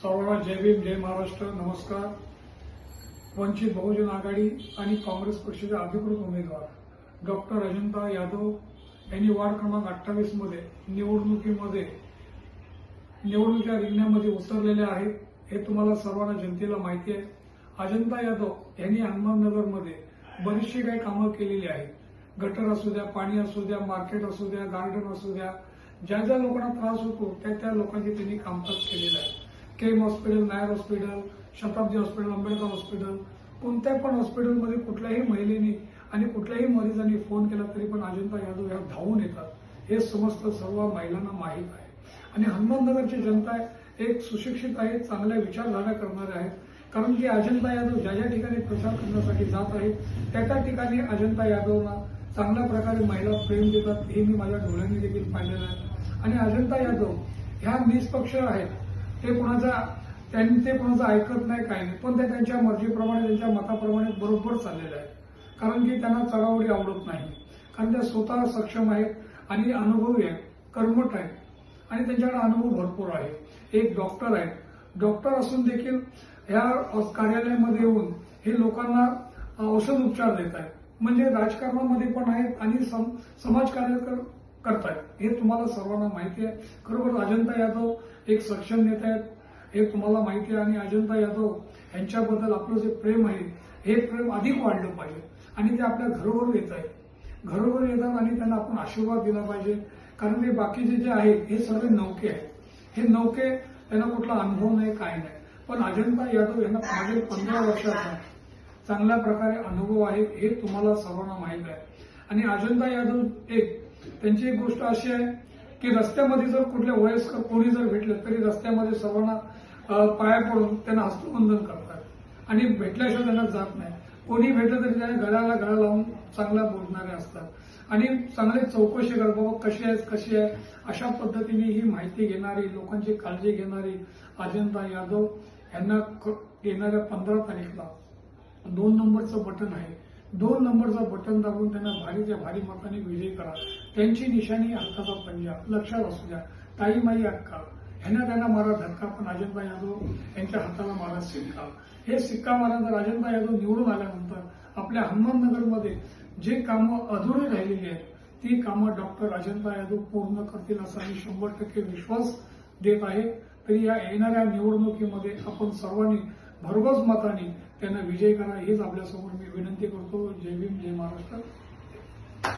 सर्वांना जय भीम, जय महाराष्ट्र. नमस्कार. वंचित बहुजन आघाडी आणि काँग्रेस पक्षाचे अधिकृत उमेदवार डॉक्टर अजंता यादव यांनी वार्ड क्रमांक 28 मध्ये निवडणुकीच्या रिंगणामध्ये उतरलेले आहेत. हे तुम्हाला सर्वांना जनतेला माहिती आहे. अजंता यादव यांनी हनुमाननगरमध्ये बरीचशी काही कामं केलेली आहेत. गटर असू द्या, पाणी असू द्या, मार्केट असू द्या, गार्डन असू द्या, ज्या ज्या लोकांना त्रास होतो त्या लोकांची त्यांनी कामकाज केलेलं आहे. केम हॉस्पिटल, नायर हॉस्पिटल, शताब्दी हॉस्पिटल, आंबेडकर हॉस्पिटल, कोणत्या पण हॉस्पिटलमध्ये कुठल्याही महिलेने आणि कुठल्याही मरीजांनी फोन केला तरी पण अजंता यादव या धावून येतात. हे समस्त सर्व महिलांना माहीत आहे. आणि हनुमाननगरची जनता एक सुशिक्षित आहे, चांगल्या विचारधारा करणारे आहेत. कारण की अजंता यादव ज्या ज्या ठिकाणी प्रचार करण्यासाठी जात आहेत त्या ठिकाणी अजंता यादवला चांगल्या प्रकारे महिला प्रेम देतात. हे मी माझ्या डोळ्यांनी देखील पाहिलेलं आहे. आणि अजंता यादव ह्या निष्पक्ष आहेत. ते कोणाचं ऐकत नाही, काही नाही, पण ते त्यांच्या मर्जीप्रमाणे, त्यांच्या मताप्रमाणे बरोबर चाललेले आहेत. कारण की त्यांना चढाओढी आवडत नाही. कारण त्या स्वतः सक्षम आहेत आणि अनुभवी आहेत, कर्मठ आहेत आणि त्यांच्याकडे अनुभव भरपूर आहे. एक डॉक्टर आहेत. डॉक्टर असून देखील ह्या कार्यालयामध्ये येऊन हे लोकांना औषध उपचार देत आहेत. म्हणजे राजकारणामध्ये पण आहेत आणि समाजकार्य करतायत. हे तुम्हाला सर्वांना माहिती आहे. खरोखर अजंता यादव एक सक्षम नेते आहेत, हे तुम्हाला माहिती आहे. आणि अजंता यादव यांच्याबद्दल आपलं जे प्रेम आहे हे प्रेम अधिक वाढलं पाहिजे. आणि ते आपल्या घरोघर येत आहेत. घरोघर येतात आणि त्यांना आपण आशीर्वाद दिला पाहिजे. कारण ते बाकीचे जे आहेत हे सगळे नौके आहेत. हे नौके त्यांना कुठला अनुभव नाही, काय नाही. पण अजंता यादव यांना मागील 15 वर्षाचा चांगल्या प्रकारे अनुभव आहे. हे तुम्हाला सर्वांना माहीत आहे. आणि अजंता यादव त्यांची एक गोष्ट अशी आहे की रस्त्यामध्ये जर कुठल्या वयस्कर कोणी जर भेटलं तरी रस्त्यामध्ये सर्वांना पाया पडून त्यांना हस्तवंदन करतात आणि भेटल्याशिवाय त्यांना जात नाही. कोणी भेटलं तरी त्यांना गळ्याला गळा लावून चांगला बोलणारे असतात आणि चांगले चौकशी करतात. बाबा कशी आहे अशा पद्धतीने ही माहिती घेणारी, लोकांची काळजी घेणारी अजंता यादव यांना येणाऱ्या 15 तारीखला 2 नंबरचं बटन आहे. 2 नंबरचं बटन दाबून त्यांना भारीच्या भारी मताने विजयी करा. त्यांची निशाणी हाताचा पंजा लक्षात असू द्या. ताई माई अक्का ह्यांना त्यांना मारा धक्का, पण अजंता यादव यांच्या हाताला मारा सिक्का. हे सिक्का मारल्यानंतर अजंता यादव निवडून आल्यानंतर आपल्या हनुमाननगरमध्ये जे कामं अधुरी राहिलेली आहेत ती कामं डॉक्टर अजंता यादव पूर्ण करतील असा मी 100% विश्वास देत आहे. तरी या येणाऱ्या निवडणुकीमध्ये आपण सर्वांनी भरघोस मताने त्यांना विजयी करा हीच आपल्यासमोर मी विनंती करतो. जय भीम, जय महाराष्ट्र.